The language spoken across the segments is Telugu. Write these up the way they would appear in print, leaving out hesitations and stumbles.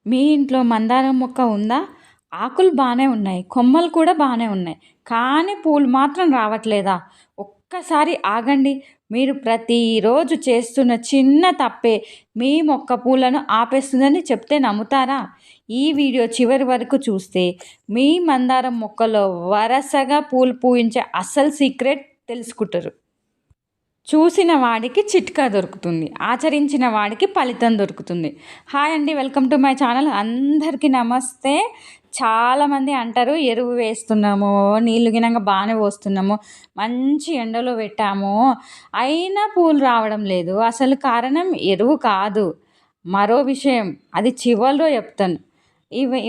మీ ఇంట్లో మందారం మొక్క ఉందా? ఆకులు బానే ఉన్నాయి. కొమ్మలు కూడా బానే ఉన్నాయి. కానీ పూలు మాత్రం రావట్లేదా? ఒక్కసారి ఆగండి. మీరు ప్రతిరోజు చేస్తున్న చిన్న తప్పే మీ మొక్క పూలను ఆపేస్తుందని చెప్తే నమ్ముతారా? ఈ వీడియో చివరి వరకు చూస్తే మీ మందారం మొక్కలో వరసగా పూలు పూయించే అసలు సీక్రెట్ తెలుసుకుంటారు. చూసిన వాడికి చిట్కా దొరుకుతుంది. ఆచరించిన వాడికి ఫలితం దొరుకుతుంది. హాయ్ అండి. Welcome to my channel. అందరికీ నమస్తే. చాలామంది అంటారు ఎరువు వేస్తున్నాము, నీళ్ళు గినంగా బాగానే పోస్తున్నాము, మంచి ఎండలో పెట్టాము, అయినా పూలు రావడం లేదు. అసలు కారణం ఎరువు కాదు, మరో విషయం. అది చివర్లో చెప్తాను.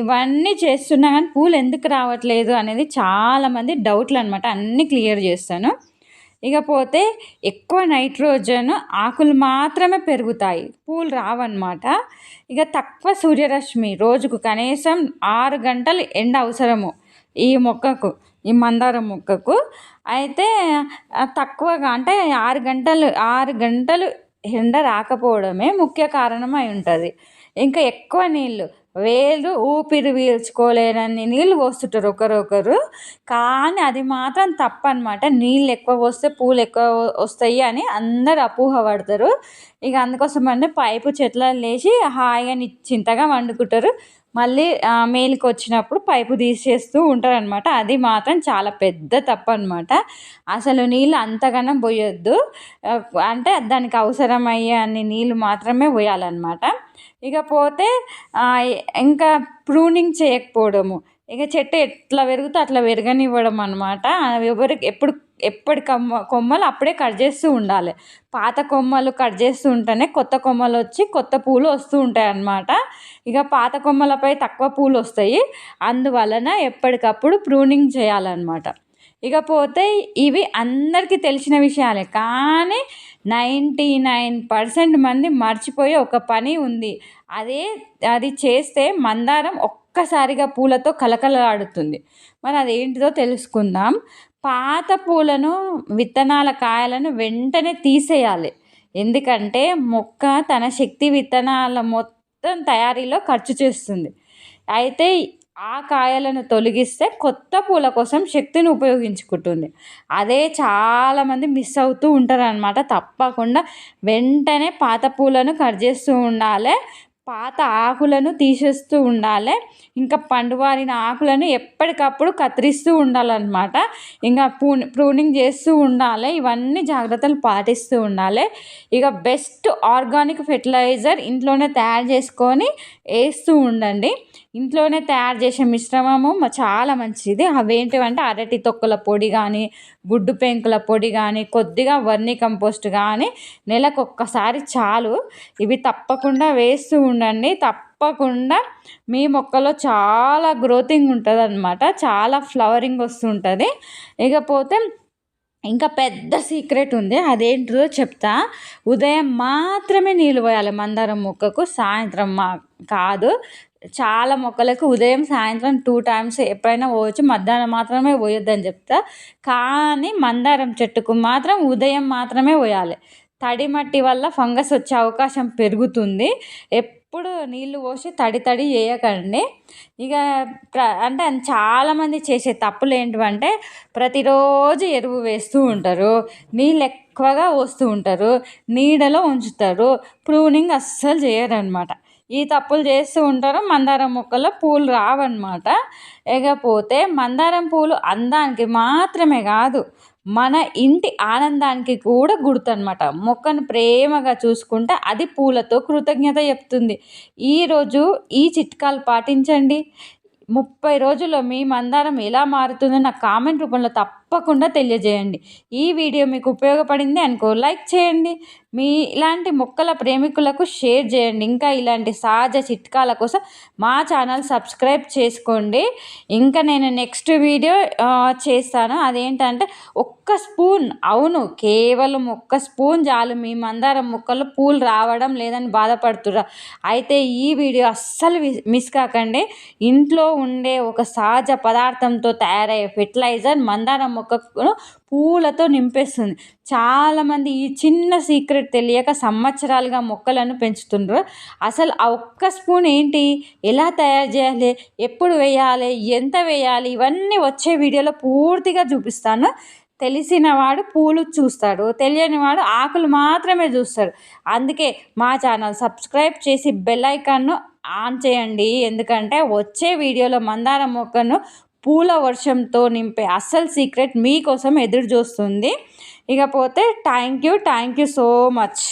ఇవన్నీ చేస్తున్నా కానీ పూలు ఎందుకు రావట్లేదు అనేది చాలామంది డౌట్లు అనమాట. అన్నీ క్లియర్ చేస్తాను. ఇకపోతే ఎక్కువ నైట్రోజన్ ఆకులు మాత్రమే పెరుగుతాయి, పూలు రావన్నమాట. ఇక తక్కువ సూర్యరశ్మి, రోజుకు కనీసం 6 గంటలు ఎండ అవసరము ఈ మొక్కకు, ఈ మందారం మొక్కకు. అయితే తక్కువగా అంటే 6 గంటలు ఎండ రాకపోవడమే ముఖ్య కారణం అయి ఉంటుంది. ఇంకా ఎక్కువ నీళ్ళు, వేలు ఊపిరి పీల్చుకోలేనన్ని నీళ్ళు పోస్తుంటారు ఒకరొకరు. కానీ అది మాత్రం తప్పనమాట. నీళ్ళు ఎక్కువ పోస్తే పూలు ఎక్కువ వస్తాయి అని అందరు అపోహ పడతారు. ఇక అందుకోసమని పైపు చెట్లలో లేచి హాయిగా నిశ్చింతగా వండుకుంటారు. మళ్ళీ మేలుకి వచ్చినప్పుడు పైపు తీసేస్తూ ఉంటారనమాట. అది మాత్రం చాలా పెద్ద తప్పనమాట. అసలు నీళ్ళు అంతగానం పోయొద్దు. అంటే దానికి అవసరమయ్యే అన్ని నీళ్ళు మాత్రమే పోయాలన్నమాట. ఇకపోతే ఇంకా ప్రూనింగ్ చేయకపోవడము, ఇక చెట్టు ఎట్లా పెరుగుతో అట్లా పెరగనివ్వడం అనమాట. ఎవరికి ఎప్పటి కొమ్మలు అప్పుడే కట్ చేస్తూ ఉండాలి. పాత కొమ్మలు కట్ చేస్తూ ఉంటేనే కొత్త కొమ్మలు వచ్చి కొత్త పూలు వస్తూ ఉంటాయి అన్నమాట. ఇక పాత కొమ్మలపై తక్కువ పూలు వస్తాయి. అందువలన ఎప్పటికప్పుడు ప్రూనింగ్ చేయాలన్నమాట. ఇకపోతే ఇవి అందరికీ తెలిసిన విషయాలే, కానీ 99% మంది మర్చిపోయే ఒక పని ఉంది. అది చేస్తే మందారం ఒక్కసారిగా పూలతో కలకలలాడుతుంది. మరి అదేంటిదో తెలుసుకుందాం. పాత పూలను, విత్తనాల కాయలను వెంటనే తీసేయాలి. ఎందుకంటే మొక్క తన శక్తి విత్తనాల మొత్తం తయారీలో ఖర్చు చేస్తుంది. అయితే ఆ కాయలను తొలగిస్తే కొత్త పూల కోసం శక్తిని ఉపయోగించుకుంటుంది. అదే చాలామంది మిస్ అవుతూ ఉంటారనమాట. తప్పకుండా వెంటనే పాత పూలను కట్ చేస్తూ ఉండాలి, పాత ఆకులను తీసేస్తూ ఉండాలి, ఇంకా పండువారిన ఆకులను ఎప్పటికప్పుడు కత్తిరిస్తూ ఉండాలన్నమాట. ఇంకా ప్రూనింగ్ చేస్తూ ఉండాలి. ఇవన్నీ జాగ్రత్తలు పాటిస్తూ ఉండాలి. ఇక బెస్ట్ ఆర్గానిక్ ఫెర్టిలైజర్ ఇంట్లోనే తయారు చేసుకొని వేస్తూ ఉండండి. ఇంట్లోనే తయారు చేసే మిశ్రమము చాలా మంచిది. అవేంటివంటే అరటి తొక్కల పొడి కానీ, గుడ్డు పెంకుల పొడి కానీ, కొద్దిగా వర్మీ కంపోస్ట్ కానీ నెలకొక్కసారి చాలు. ఇవి తప్పకుండా వేస్తూ ఉండండి. తప్పకుండా మీ మొక్కలో చాలా గ్రోతింగ్ ఉంటుంది అన్నమాట. చాలా ఫ్లవరింగ్ వస్తుంటుంది. ఇకపోతే ఇంకా పెద్ద సీక్రెట్ ఉంది, అదేంటిదో చెప్తా. ఉదయం మాత్రమే నీళ్ళు పోయాలి మందారం మొక్కకు, సాయంత్రం కాదు. చాలా మొక్కలకు ఉదయం సాయంత్రం 2 టైమ్స్ ఎప్పుడైనా పోయొచ్చు, మధ్యాహ్నం మాత్రమే పోయొద్దని చెప్తా. కానీ మందారం చెట్టుకు మాత్రం ఉదయం మాత్రమే పోయాలి. తడి మట్టి వల్ల ఫంగస్ వచ్చే అవకాశం పెరుగుతుంది. ఎప్పుడు నీళ్ళు పోసి తడి చేయకండి. ఇక అంటే చాలామంది చేసే తప్పులు ఏంటివంటే ప్రతిరోజు ఎరువు వేస్తూ ఉంటారు, నీళ్ళు ఎక్కువగా పోస్తూ ఉంటారు, నీడలో ఉంచుతారు, ప్రూనింగ్ అస్సలు చేయరనమాట. ఈ తప్పులు చేస్తూ ఉంటారు. మందారం మొక్కల్లో పూలు రావన్నమాట. ఇకపోతే మందారం పూలు అందానికి మాత్రమే కాదు, మన ఇంటి ఆనందానికి కూడా గుర్తనమాట. మొక్కను ప్రేమగా చూసుకుంటే అది పూలతో కృతజ్ఞత చెప్తుంది. ఈరోజు ఈ చిట్కాలు పాటించండి. 30 రోజుల్లో మీ మందారం ఎలా మారుతుందో నాకు కామెంట్ రూపంలో తప్పకుండా తెలియజేయండి. ఈ వీడియో మీకు ఉపయోగపడింది అనుకో లైక్ చేయండి. మీ ఇలాంటి మొక్కల ప్రేమికులకు షేర్ చేయండి. ఇంకా ఇలాంటి సహజ చిట్కాల కోసం మా ఛానల్ సబ్స్క్రైబ్ చేసుకోండి. ఇంకా నేను నెక్స్ట్ వీడియో చేస్తాను. అదేంటంటే ఒక్క స్పూన్, అవును కేవలం ఒక్క స్పూన్ చాలు మీ మందారం మొక్కలు పూలు రావడం లేదని బాధపడుతురా అయితే ఈ వీడియో అస్సలు మిస్ కాకండి. ఇంట్లో ఉండే ఒక సహజ పదార్థంతో తయారయ్యే ఫెర్టిలైజర్ మందారం మొక్కను పూలతో నింపేస్తుంది. చాలామంది ఈ చిన్న సీక్రెట్ తెలియక సంవత్సరాలుగా మొక్కలను పెంచుతుండ్రు. అసలు ఆ ఒక్క స్పూన్ ఏంటి, ఎలా తయారు చేయాలి, ఎప్పుడు వేయాలి, ఎంత వేయాలి, ఇవన్నీ వచ్చే వీడియోలో పూర్తిగా చూపిస్తాను. తెలిసినవాడు పూలు చూస్తాడు, తెలియనివాడు ఆకులు మాత్రమే చూస్తాడు. అందుకే మా ఛానల్ సబ్స్క్రైబ్ చేసి బెల్ ఐకాన్ను ఆన్ చేయండి. ఎందుకంటే వచ్చే వీడియోలో మందారం మొక్కను పూల వర్షంతో నింపే అస్సలు సీక్రెట్ మీకోసం ఎదురు చూస్తుంది. ఇకపోతే థ్యాంక్ యూ సో మచ్.